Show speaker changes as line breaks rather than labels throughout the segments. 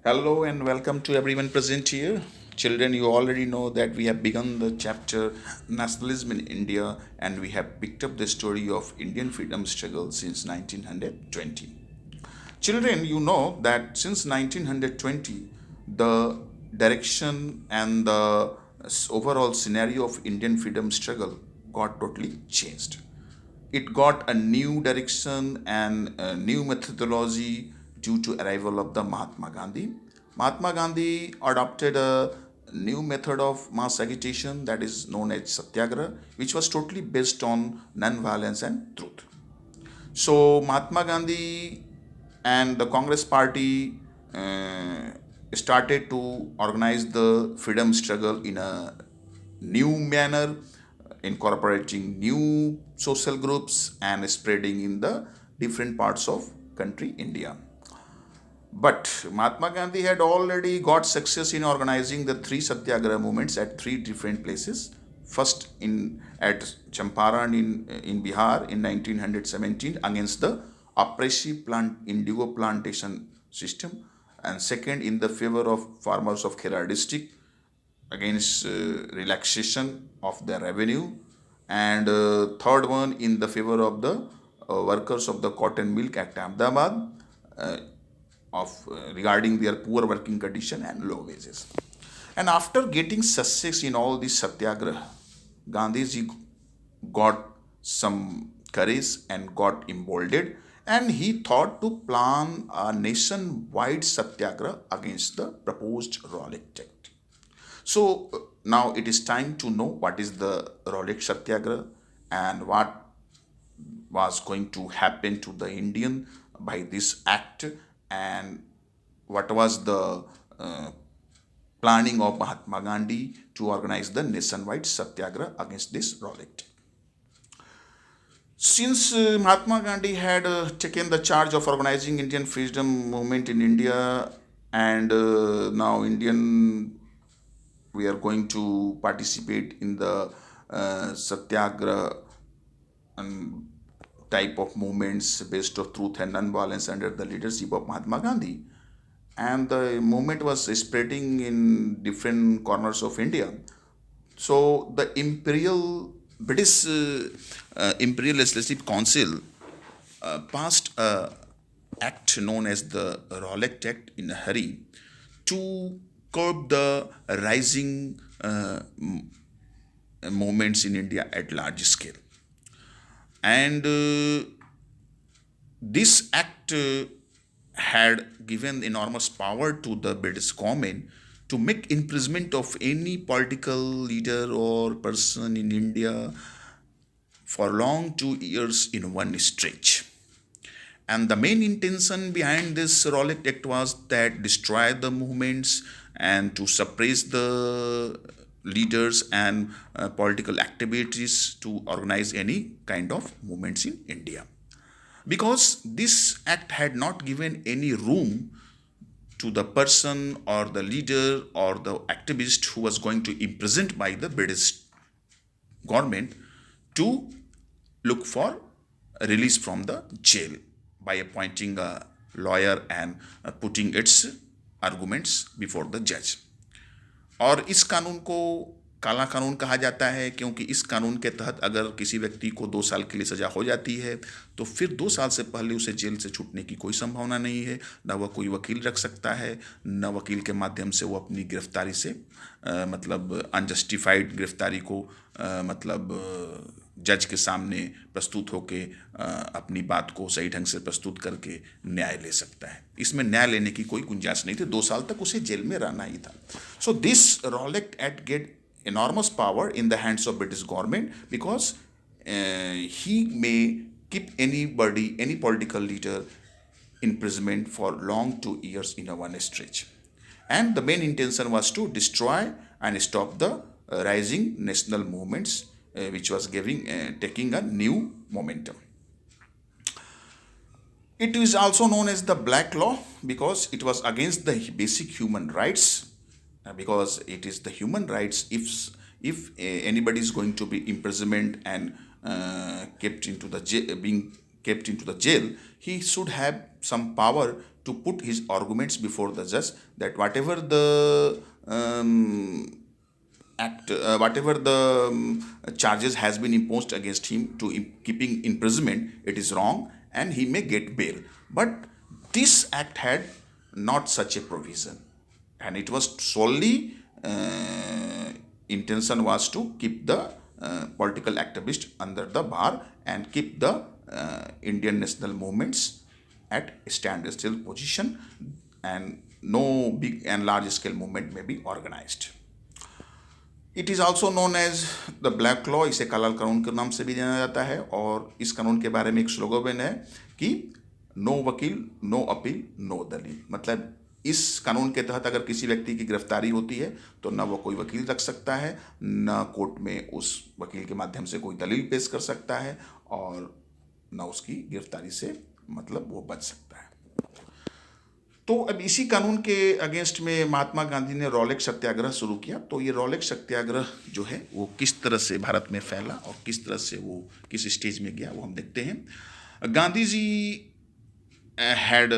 Hello and welcome to everyone present here. Children, you already know that we have begun the chapter Nationalism in India and we have picked up the story of Indian freedom struggle since 1920. Children, you know that since 1920, the direction and the overall scenario of Indian freedom struggle got totally changed. It got a new direction and a new methodology due to arrival of the Mahatma Gandhi. Mahatma Gandhi adopted a new method of mass agitation that is known as Satyagrah, which was totally based on non-violence and truth. So Mahatma Gandhi and the Congress Party started to organize the freedom struggle in a new manner, incorporating new social groups and spreading in the different parts of country India. But Mahatma Gandhi had already got success in organizing the three Satyagraha movements at three different places. First in at Champaran in Bihar in 1917 against the oppressive indigo plantation system, and second in the favor of farmers of Khera district against relaxation of the revenue, and third one in the favor of the workers of the cotton milk at Ahmedabad, uh, regarding their poor working condition and low wages. And after getting success in all these satyagrah, Gandhiji got some courage and got emboldened, and he thought to plan a nationwide satyagrah against the proposed Rowlatt Act. So now it is time to know what is the Rowlatt Satyagrah and what was going to happen to the Indian by this act, and what was the uh, planning of Mahatma Gandhi to organize the nationwide Satyagrah against this Rowlatt. Since Mahatma Gandhi had taken the charge of organizing Indian freedom movement in India, and now Indian we are going to participate in the Satyagrah and type of movements based of truth and non-violence under the leadership of Mahatma Gandhi. And the movement was spreading in different corners of India. So the British Imperial Legislative Council passed a act known as the Rowlatt Act in a hurry to curb the rising movements in India at large scale. And this act had given enormous power to the British government to make imprisonment of any political leader or person in India for long 2 years in one stretch. And the main intention behind this Rowlatt Act was that destroy the movements and to suppress the leaders and political activities to organize any kind of movements in India. Because this act had not given any room to the person or the leader or the activist who was going to imprisoned by the British government to look for a release from the jail by appointing a lawyer and putting its arguments before the judge. और इस कानून को काला कानून कहा जाता है क्योंकि इस कानून के तहत अगर किसी व्यक्ति को 2 साल के लिए सज़ा हो जाती है तो फिर 2 साल से पहले उसे जेल से छूटने की कोई संभावना नहीं है, न वह कोई वकील रख सकता है, न वकील के माध्यम से वो अपनी गिरफ्तारी से मतलब अनजस्टिफाइड गिरफ्तारी को जज के सामने प्रस्तुत होके अपनी बात को सही ढंग से प्रस्तुत करके न्याय ले सकता है. इसमें न्याय लेने की कोई गुंजाइश नहीं थी. 2 साल तक उसे जेल में रहना ही था. So this Rowlatt Act get enormous power in the hands of British government because he may keep anybody, any political leader, imprisonment for long 2 years in a one stretch. And the main intention was to destroy and stop the rising national movements, which was taking a new momentum. It is also known as the Black Law because it was against the basic human rights. Because it is the human rights. If anybody is going to be imprisoned and kept into the being kept into the jail, he should have some power to put his arguments before the judge, that whatever the whatever the charges has been imposed against him to keeping imprisonment, it is wrong and he may get bail. But this act had not such a provision, and it was solely intention was to keep the political activist under the bar and keep the Indian national movements at a standstill position, and no big and large scale movement may be organized. It is also known as the black law, इसे काला कानून के नाम से भी जाना जाता है। और इस कानून के बारे में एक स्लोगन है कि नो वकील, नो अपील, नो दलील। मतलब इस कानून के तहत अगर किसी व्यक्ति की गिरफ्तारी होती है तो न वो कोई वकील रख सकता है, न कोर्ट में उस वकील के माध्यम से कोई दलील पेश कर सकता है, और न उसकी गिरफ्तारी से मतलब वो बच सकता है। तो अब इसी कानून के अगेंस्ट में महात्मा गांधी ने रॉलेट सत्याग्रह शुरू किया। तो ये रॉलेट सत्याग्रह जो है वो किस तरह से भारत में फैला और किस तरह से वो किस स्टेज में गया, वो हम देखते हैं। Gandhi ji had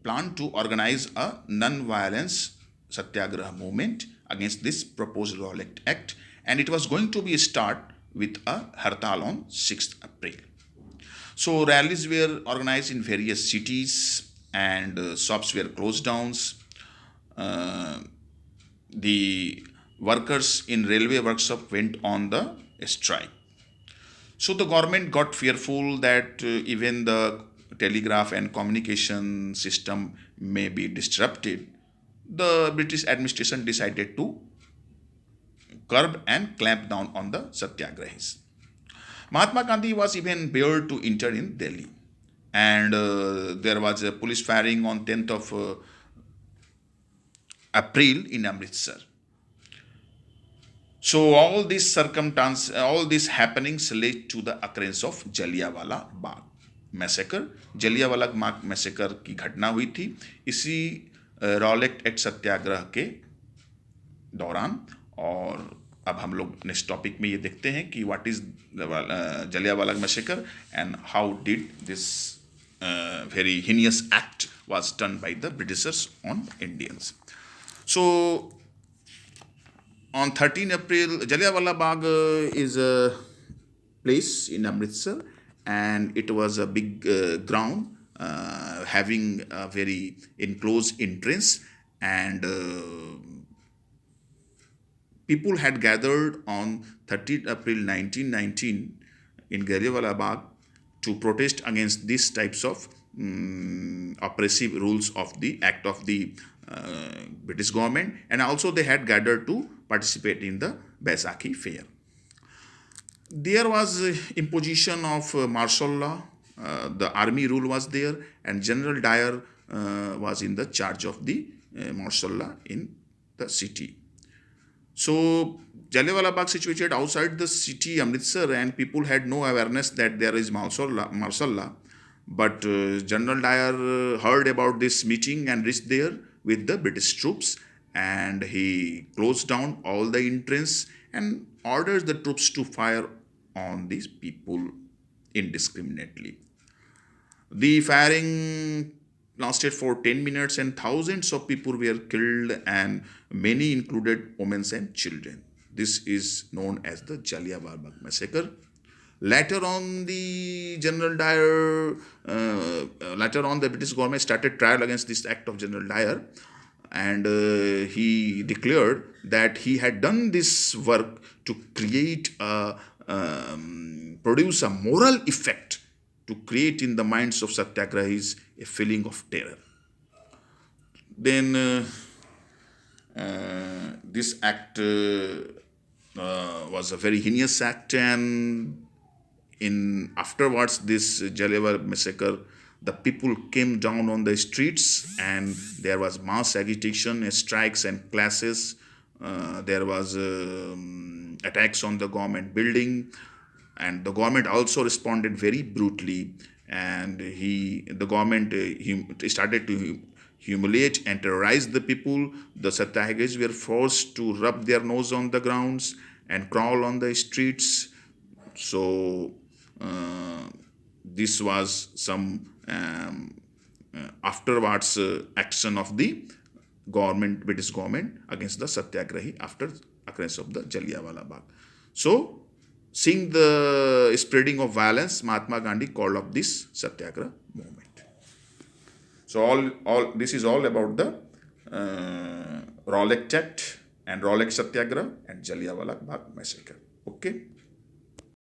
planned to organize a non-violence satyagrah movement against this proposed Rowlatt Act, and it was going to be start with a hartal on 6th April. So rallies were organized in various cities, and shops were closed down. The workers in railway workshop went on the strike. So the government got fearful that even the telegraph and communication system may be disrupted. The British administration decided to curb and clamp down on the satyagrahis. Mahatma Gandhi was even dared to enter in Delhi, and there was a police firing on 10th of April in Amritsar. So all these happenings led to the occurrence of Jallianwala Bagh massacre. Jallianwala Bagh massacre की घटना हुई थी इसी Rowlatt act सत्याग्रह के दौरान। और अब हम लोग नेक्स्ट टॉपिक में ये देखते हैं कि what is Jallianwala massacre and how did this very heinous act was done by the Britishers on Indians. So on 13 April, Jallianwala Bagh is a place in Amritsar, and it was a big ground having a very enclosed entrance, and people had gathered on 13th April 1919 in Jallianwala Bagh to protest against these types of oppressive rules of the act of the British government, and also they had gathered to participate in the Baisakhi fair. There was imposition of martial law, the army rule was there, and General Dyer was in the charge of the martial law in the city. So Jallianwala Bagh situated outside the city Amritsar, and people had no awareness that there is martial law. But General Dyer heard about this meeting and reached there with the British troops, and he closed down all the entrance and orders the troops to fire on these people indiscriminately. The firing lasted for 10 minutes, and thousands of people were killed, and many included women and children. This is known as the Jallianwala Bagh massacre. Later on, the British government started trial against this act of General Dyer, and he declared that he had done this work to create produce a moral effect, to create in the minds of satyagrahis a feeling of terror. Then this act was a very heinous act, and afterwards this Jallianwala massacre, the people came down on the streets, and there was mass agitation, strikes and clashes. There was attacks on the government building, and the government also responded very brutally, and the government started to humiliate and terrorize the people. The satyagrahis were forced to rub their nose on the grounds and crawl on the streets. So this was some afterwards action of the British government against the Satyagrahi after occurrence of the Jallianwala Bagh. So, seeing the spreading of violence, Mahatma Gandhi called up this Satyagraha movement. So, all this is all about the Rowlatt Act and Rowlatt Satyagraha and Jallianwala Bagh massacre. Okay.